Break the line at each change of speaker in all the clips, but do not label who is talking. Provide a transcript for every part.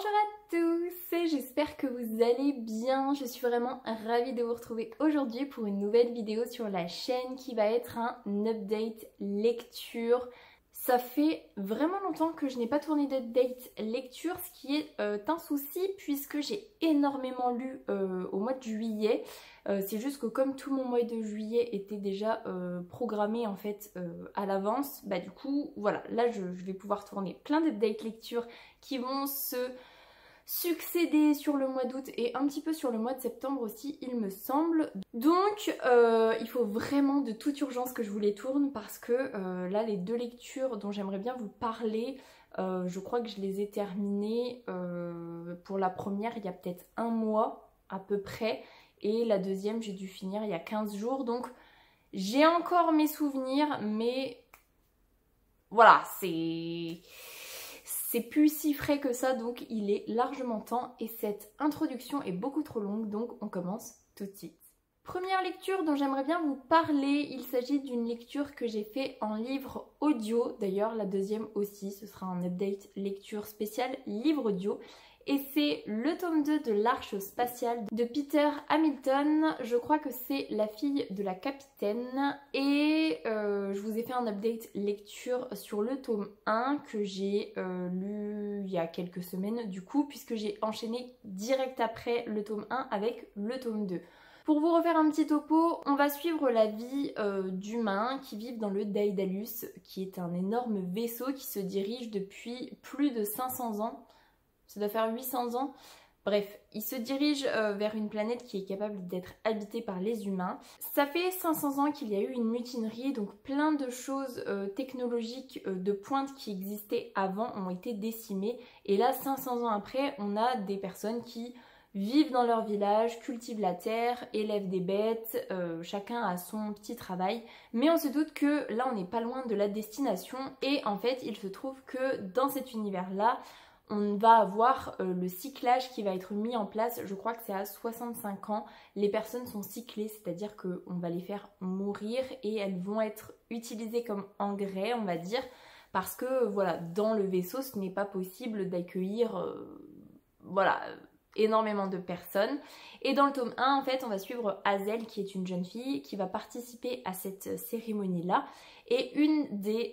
Bonjour à tous, j'espère que vous allez bien. Je suis vraiment ravie de vous retrouver aujourd'hui pour une nouvelle vidéo sur la chaîne qui va être un update lecture. Ça fait vraiment longtemps que je n'ai pas tourné d'update lecture, ce qui est un souci puisque j'ai énormément lu au mois de juillet. C'est juste que comme tout mon mois de juillet était déjà programmé en fait à l'avance, bah du coup voilà, là je vais pouvoir tourner plein d'updates lecture qui vont se succéder sur le mois d'août et un petit peu sur le mois de septembre aussi il me semble. Donc il faut vraiment de toute urgence que je vous les tourne parce que là les deux lectures dont j'aimerais bien vous parler, je crois que je les ai terminées pour la première il y a peut-être un mois à peu près et la deuxième j'ai dû finir il y a 15 jours, donc j'ai encore mes souvenirs mais voilà, c'est plus si frais que ça, donc il est largement temps et cette introduction est beaucoup trop longue, donc on commence tout de suite. Première lecture dont j'aimerais bien vous parler, il s'agit d'une lecture que j'ai fait en livre audio. D'ailleurs la deuxième aussi, ce sera un update lecture spécial livre audio. Et c'est le tome 2 de l'Arche spatiale de Peter Hamilton. Je crois que c'est la fille de la capitaine. Et je vous ai fait un update lecture sur le tome 1 que j'ai lu il y a quelques semaines du coup, puisque j'ai enchaîné direct après le tome 1 avec le tome 2. Pour vous refaire un petit topo, on va suivre la vie d'humains qui vivent dans le Daedalus, qui est un énorme vaisseau qui se dirige depuis plus de 500 ans. Ça doit faire 800 ans. Bref, il se dirige vers une planète qui est capable d'être habitée par les humains. Ça fait 500 ans qu'il y a eu une mutinerie, donc plein de choses technologiques de pointe qui existaient avant ont été décimées. Et là, 500 ans après, on a des personnes qui vivent dans leur village, cultivent la terre, élèvent des bêtes, chacun a son petit travail. Mais on se doute que là, on n'est pas loin de la destination. Et en fait, il se trouve que dans cet univers-là, on va avoir le cyclage qui va être mis en place, je crois que c'est à 65 ans. Les personnes sont cyclées, c'est-à-dire qu'on va les faire mourir et elles vont être utilisées comme engrais, on va dire, parce que voilà, dans le vaisseau, ce n'est pas possible d'accueillir voilà, énormément de personnes. Et dans le tome 1, en fait, on va suivre Hazel, qui est une jeune fille, qui va participer à cette cérémonie-là. Et une des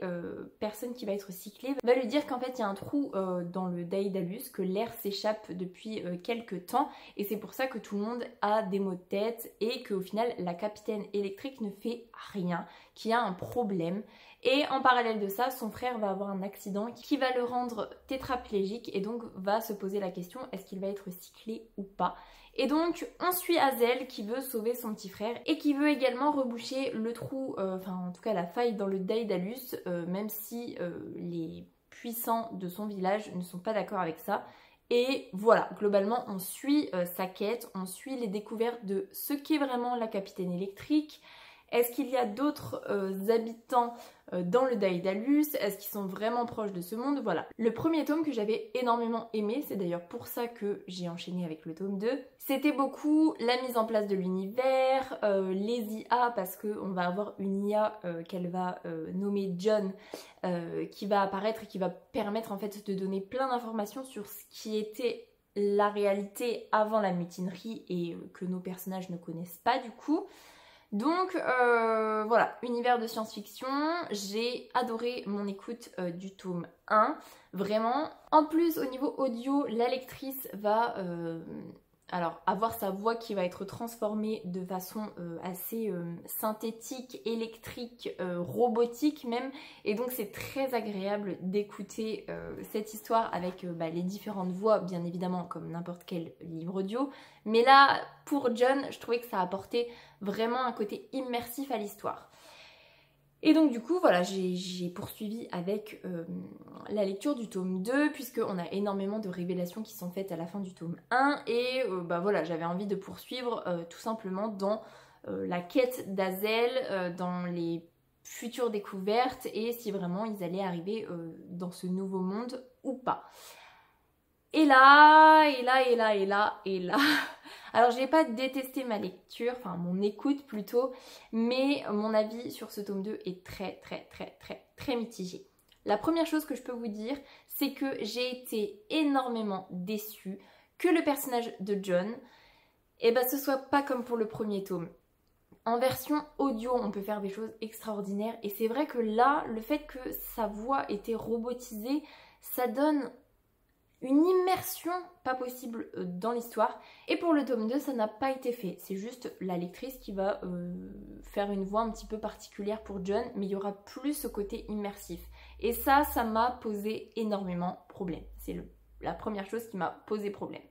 personnes qui va être cyclée va lui dire qu'en fait il y a un trou dans le Daedalus, que l'air s'échappe depuis quelques temps et c'est pour ça que tout le monde a des maux de tête et qu'au final la capitaine électrique ne fait rien, qu'il y a un problème. Et en parallèle de ça, son frère va avoir un accident qui va le rendre tétraplégique et donc va se poser la question, est-ce qu'il va être cyclé ou pas? Et donc on suit Hazel qui veut sauver son petit frère et qui veut également reboucher le trou, enfin en tout cas la faille dans le Daedalus, même si les puissants de son village ne sont pas d'accord avec ça. Et voilà, globalement on suit sa quête, on suit les découvertes de ce qu'est vraiment la capitaine électrique. Est-ce qu'il y a d'autres habitants dans le Daedalus? Est-ce qu'ils sont vraiment proches de ce monde? Voilà. Le premier tome que j'avais énormément aimé, c'est d'ailleurs pour ça que j'ai enchaîné avec le tome 2, c'était beaucoup la mise en place de l'univers, les IA, parce qu'on va avoir une IA qu'elle va nommer John, qui va apparaître et qui va permettre en fait de donner plein d'informations sur ce qui était la réalité avant la mutinerie et que nos personnages ne connaissent pas du coup. Donc voilà, univers de science-fiction, j'ai adoré mon écoute du tome 1, vraiment. En plus au niveau audio, la lectrice va alors avoir sa voix qui va être transformée de façon assez synthétique, électrique, robotique même, et donc c'est très agréable d'écouter cette histoire avec les différentes voix, bien évidemment comme n'importe quel livre audio, mais là pour John je trouvais que ça apportait vraiment un côté immersif à l'histoire. Et donc du coup voilà, j'ai poursuivi avec la lecture du tome 2 puisqu'on a énormément de révélations qui sont faites à la fin du tome 1 et voilà, j'avais envie de poursuivre tout simplement dans la quête d'Hazel, dans les futures découvertes et si vraiment ils allaient arriver dans ce nouveau monde ou pas. Et là, alors j'ai pas détesté ma lecture, enfin mon écoute plutôt, mais mon avis sur ce tome 2 est très mitigé. La première chose que je peux vous dire, c'est que j'ai été énormément déçue que le personnage de John, ce soit pas comme pour le premier tome. En version audio, on peut faire des choses extraordinaires et c'est vrai que là, le fait que sa voix était robotisée, ça donne une immersion pas possible dans l'histoire. Et pour le tome 2, ça n'a pas été fait. C'est juste la lectrice qui va faire une voix un petit peu particulière pour John, mais il y aura plus ce côté immersif. Et ça m'a posé énormément problème. C'est la première chose qui m'a posé problème.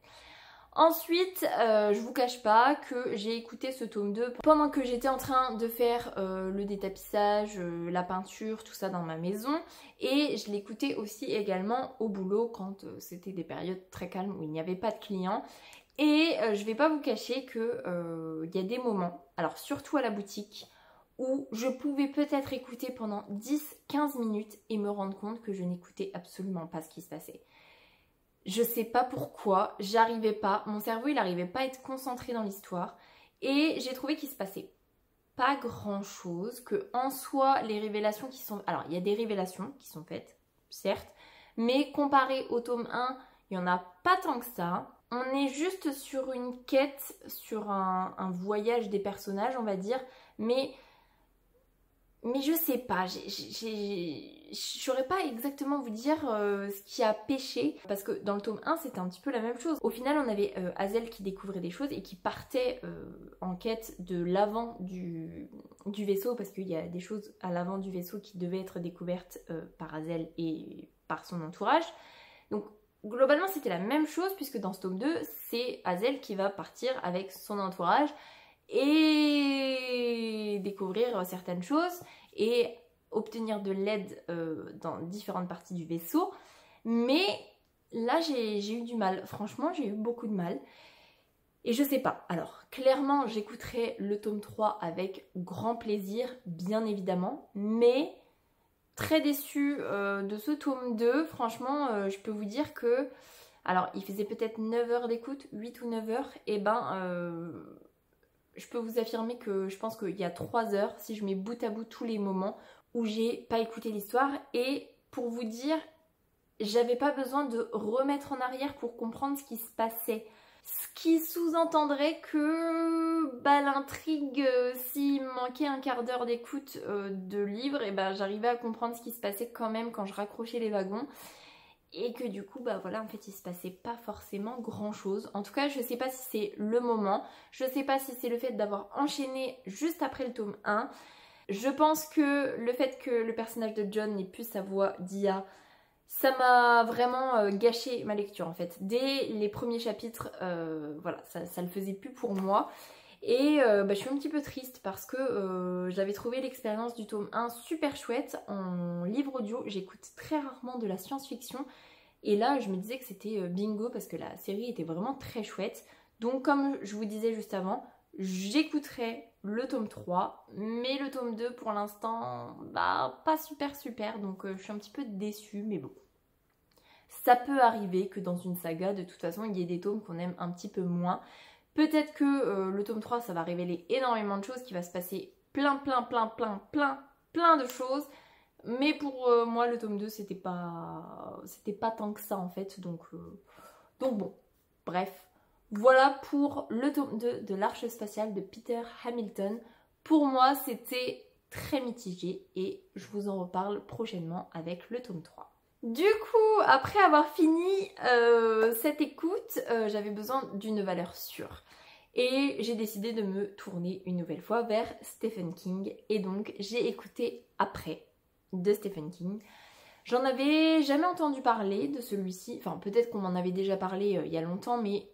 Ensuite, je vous cache pas que j'ai écouté ce tome 2 pendant que j'étais en train de faire le détapissage, la peinture, tout ça dans ma maison. Et je l'écoutais aussi également au boulot quand c'était des périodes très calmes où il n'y avait pas de clients. Et je vais pas vous cacher que y a des moments, alors surtout à la boutique, où je pouvais peut-être écouter pendant 10-15 minutes et me rendre compte que je n'écoutais absolument pas ce qui se passait. Je sais pas pourquoi, j'arrivais pas, mon cerveau il arrivait pas à être concentré dans l'histoire et j'ai trouvé qu'il se passait pas grand chose, que en soi les révélations qui sont... Alors il y a des révélations qui sont faites, certes, mais comparé au tome 1, il y en a pas tant que ça. On est juste sur une quête, sur un voyage des personnages on va dire, mais je sais pas, je saurais pas exactement vous dire ce qui a pêché, parce que dans le tome 1 c'était un petit peu la même chose. Au final on avait Hazel qui découvrait des choses et qui partait en quête de l'avant du vaisseau, parce qu'il y a des choses à l'avant du vaisseau qui devaient être découvertes par Hazel et par son entourage. Donc globalement c'était la même chose, puisque dans ce tome 2 c'est Hazel qui va partir avec son entourage et découvrir certaines choses et obtenir de l'aide dans différentes parties du vaisseau. Mais là j'ai eu du mal, franchement j'ai eu beaucoup de mal et je sais pas. Alors clairement j'écouterai le tome 3 avec grand plaisir bien évidemment, mais très déçue de ce tome 2. Franchement je peux vous dire que, alors il faisait peut-être 9 heures d'écoute, 8 ou 9 heures, et je peux vous affirmer que je pense qu'il y a 3 heures, si je mets bout à bout tous les moments où j'ai pas écouté l'histoire. Et pour vous dire, j'avais pas besoin de remettre en arrière pour comprendre ce qui se passait. Ce qui sous-entendrait que l'intrigue, s'il manquait un quart d'heure d'écoute de livre, j'arrivais à comprendre ce qui se passait quand même quand je raccrochais les wagons. Et que du coup, voilà, en fait, il se passait pas forcément grand chose. En tout cas, je sais pas si c'est le moment, je sais pas si c'est le fait d'avoir enchaîné juste après le tome 1. Je pense que le fait que le personnage de John n'ait plus sa voix d'IA, ça m'a vraiment gâché ma lecture en fait. Dès les premiers chapitres, voilà, ça le faisait plus pour moi. Et je suis un petit peu triste parce que j'avais trouvé l'expérience du tome 1 super chouette. En livre audio, j'écoute très rarement de la science-fiction. Et là, je me disais que c'était bingo parce que la série était vraiment très chouette. Donc comme je vous disais juste avant, j'écouterai le tome 3. Mais le tome 2, pour l'instant, pas super. Donc je suis un petit peu déçue, mais bon. Ça peut arriver que dans une saga, de toute façon, il y ait des tomes qu'on aime un petit peu moins. Peut-être que le tome 3, ça va révéler énormément de choses, qu'il va se passer plein de choses. Mais pour moi, le tome 2, c'était pas tant que ça en fait. Donc bon, bref. Voilà pour le tome 2 de l'Arche spatiale de Peter Hamilton. Pour moi, c'était très mitigé et je vous en reparle prochainement avec le tome 3. Du coup, après avoir fini cette écoute, j'avais besoin d'une valeur sûre. Et j'ai décidé de me tourner une nouvelle fois vers Stephen King. Et donc, j'ai écouté Après de Stephen King. J'en avais jamais entendu parler de celui-ci. Enfin, peut-être qu'on m'en avait déjà parlé il y a longtemps, mais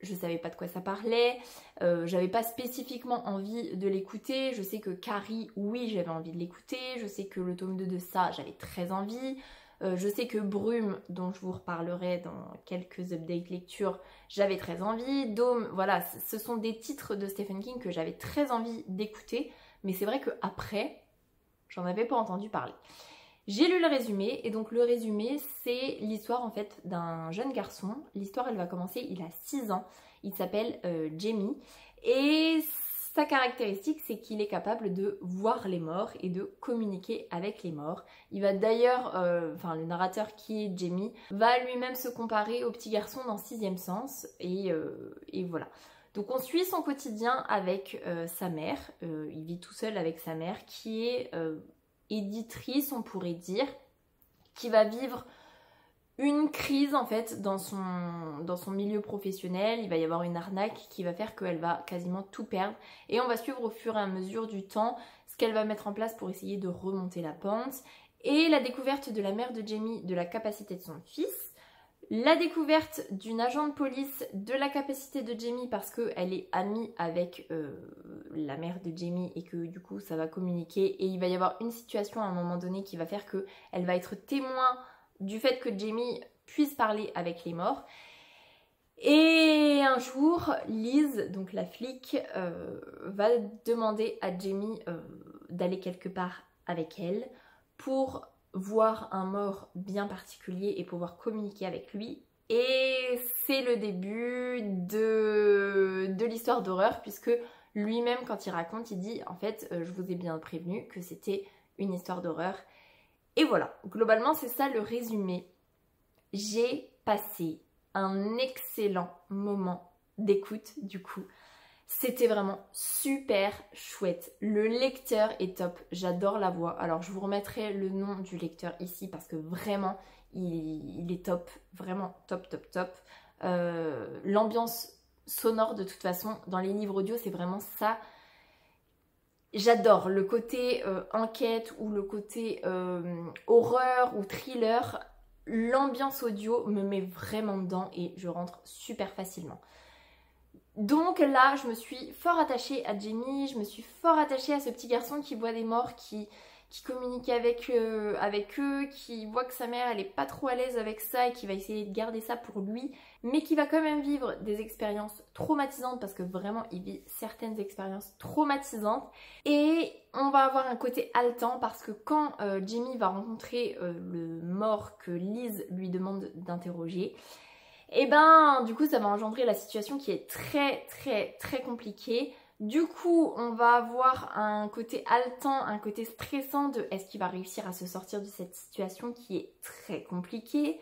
je savais pas de quoi ça parlait. J'avais pas spécifiquement envie de l'écouter. Je sais que Carrie, oui, j'avais envie de l'écouter. Je sais que le tome 2 de ça, j'avais très envie. Je sais que Brume, dont je vous reparlerai dans quelques updates lecture, j'avais très envie. Dôme, voilà, ce sont des titres de Stephen King que j'avais très envie d'écouter. Mais c'est vrai qu'après, j'en avais pas entendu parler. J'ai lu le résumé, et donc le résumé, c'est l'histoire en fait d'un jeune garçon. L'histoire, elle va commencer, il a 6 ans. Il s'appelle Jamie. Et sa caractéristique, c'est qu'il est capable de voir les morts et de communiquer avec les morts. Il va d'ailleurs, le narrateur qui est Jamie, va lui-même se comparer au petit garçon dans Sixième Sens, et voilà. Donc on suit son quotidien avec sa mère, il vit tout seul avec sa mère, qui est éditrice, on pourrait dire, qui va vivre une crise en fait dans son milieu professionnel. Il va y avoir une arnaque qui va faire qu'elle va quasiment tout perdre, et on va suivre au fur et à mesure du temps ce qu'elle va mettre en place pour essayer de remonter la pente, et la découverte de la mère de Jamie de la capacité de son fils, la découverte d'une agent de police de la capacité de Jamie parce qu'elle est amie avec la mère de Jamie et que du coup ça va communiquer, et il va y avoir une situation à un moment donné qui va faire qu'elle va être témoin du fait que Jamie puisse parler avec les morts. Et un jour, Liz, donc la flic, va demander à Jamie d'aller quelque part avec elle pour voir un mort bien particulier et pouvoir communiquer avec lui. Et c'est le début de l'histoire d'horreur, puisque lui-même, quand il raconte, il dit « En fait, je vous ai bien prévenu que c'était une histoire d'horreur. » Et voilà, globalement, c'est ça le résumé. J'ai passé un excellent moment d'écoute, du coup. C'était vraiment super chouette. Le lecteur est top, j'adore la voix. Alors, je vous remettrai le nom du lecteur ici parce que vraiment, il est top. Vraiment top, top, top. L'ambiance sonore, de toute façon, dans les livres audio, c'est vraiment ça. J'adore le côté enquête ou le côté horreur ou thriller. L'ambiance audio me met vraiment dedans et je rentre super facilement. Donc là, je me suis fort attachée à Jamie, je me suis fort attachée à ce petit garçon qui voit des morts, qui communique avec eux, qui voit que sa mère elle est pas trop à l'aise avec ça et qui va essayer de garder ça pour lui, mais qui va quand même vivre des expériences traumatisantes parce que vraiment il vit certaines expériences traumatisantes. Et on va avoir un côté haletant parce que quand Jamie va rencontrer le mort que Liz lui demande d'interroger, et ben du coup ça va engendrer la situation qui est très très très compliquée. Du coup, on va avoir un côté haletant, un côté stressant de est-ce qu'il va réussir à se sortir de cette situation qui est très compliquée.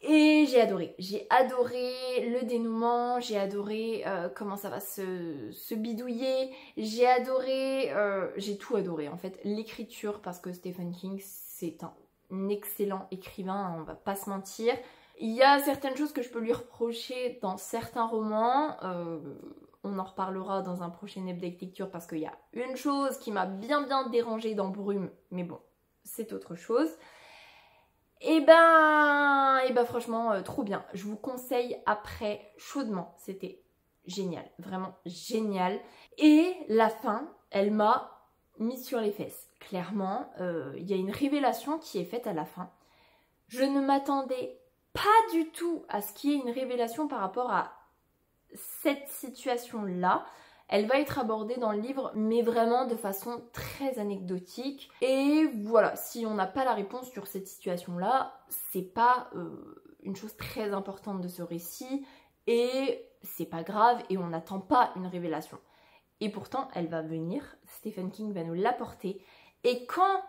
Et j'ai adoré le dénouement, j'ai adoré comment ça va se bidouiller, j'ai adoré, j'ai tout adoré en fait. L'écriture, parce que Stephen King c'est un excellent écrivain, on va pas se mentir. Il y a certaines choses que je peux lui reprocher dans certains romans, on en reparlera dans un prochain update lecture parce qu'il y a une chose qui m'a bien dérangée dans Brume, mais bon, c'est autre chose. Et ben franchement, trop bien. Je vous conseille après chaudement, c'était génial, vraiment génial. Et la fin, elle m'a mis sur les fesses. Clairement, il y a une révélation qui est faite à la fin. Je ne m'attendais pas du tout à ce qu'il y ait une révélation par rapport à cette situation-là. Elle va être abordée dans le livre, mais vraiment de façon très anecdotique. Et voilà, si on n'a pas la réponse sur cette situation-là, c'est pas une chose très importante de ce récit, et c'est pas grave, et on n'attend pas une révélation. Et pourtant, elle va venir, Stephen King va nous l'apporter, et quand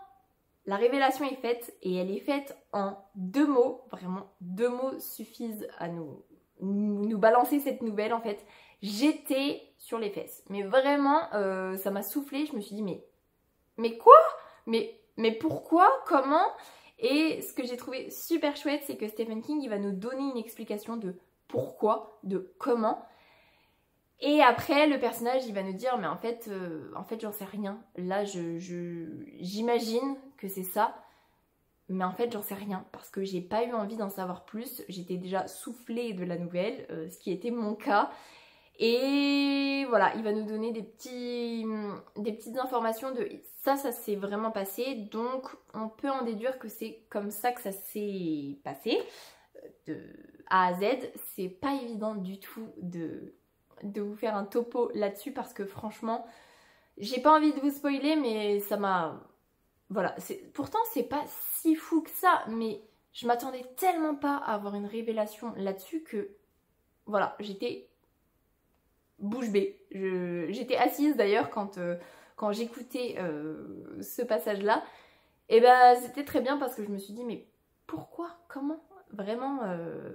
la révélation est faite, et elle est faite en 2 mots, vraiment 2 mots suffisent à nous balancer cette nouvelle en fait, j'étais sur les fesses. Mais vraiment, ça m'a soufflé, je me suis dit mais quoi, mais pourquoi, comment? Et ce que j'ai trouvé super chouette, c'est que Stephen King, il va nous donner une explication de pourquoi, de comment. Et après, le personnage, il va nous dire, mais en fait j'en sais rien. Là, j'imagine que c'est ça. Mais en fait, j'en sais rien parce que j'ai pas eu envie d'en savoir plus. J'étais déjà soufflée de la nouvelle, ce qui était mon cas. Et voilà, il va nous donner des petites informations de ça s'est vraiment passé. Donc, on peut en déduire que c'est comme ça que ça s'est passé, de A à Z. C'est pas évident du tout de vous faire un topo là-dessus parce que franchement, j'ai pas envie de vous spoiler, mais ça m'a... Voilà, pourtant c'est pas si fou que ça, mais je m'attendais tellement pas à avoir une révélation là-dessus que voilà, j'étais bouche bée. J'étais assise d'ailleurs quand j'écoutais ce passage-là. Et bah c'était très bien parce que je me suis dit mais pourquoi? Comment? Vraiment.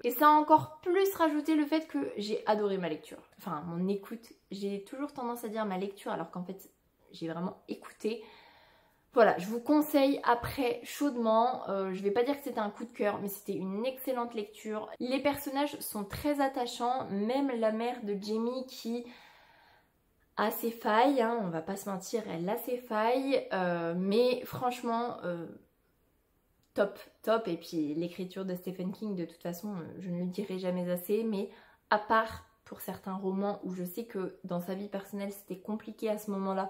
Et ça a encore plus rajouté le fait que j'ai adoré ma lecture. Enfin mon écoute. J'ai toujours tendance à dire ma lecture alors qu'en fait j'ai vraiment écouté. Voilà, je vous conseille après chaudement. Je vais pas dire que c'était un coup de cœur, mais c'était une excellente lecture. Les personnages sont très attachants, même la mère de Jamie qui a ses failles, hein, on va pas se mentir, elle a ses failles, mais franchement, top. Et puis l'écriture de Stephen King, de toute façon, je ne le dirai jamais assez, mais à part pour certains romans où je sais que dans sa vie personnelle c'était compliqué à ce moment-là,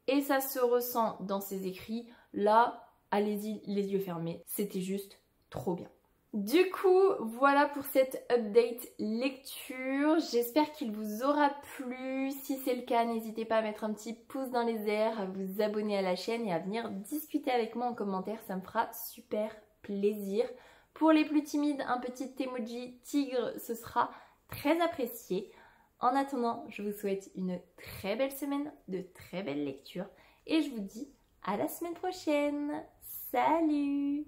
et ça se ressent dans ses écrits, là, allez-y les yeux fermés, c'était juste trop bien. Du coup, voilà pour cette update lecture. J'espère qu'il vous aura plu. Si c'est le cas, n'hésitez pas à mettre un petit pouce dans les airs, à vous abonner à la chaîne et à venir discuter avec moi en commentaire. Ça me fera super plaisir. Pour les plus timides, un petit emoji tigre, ce sera très apprécié. En attendant, je vous souhaite une très belle semaine, de très belles lectures et je vous dis à la semaine prochaine. Salut!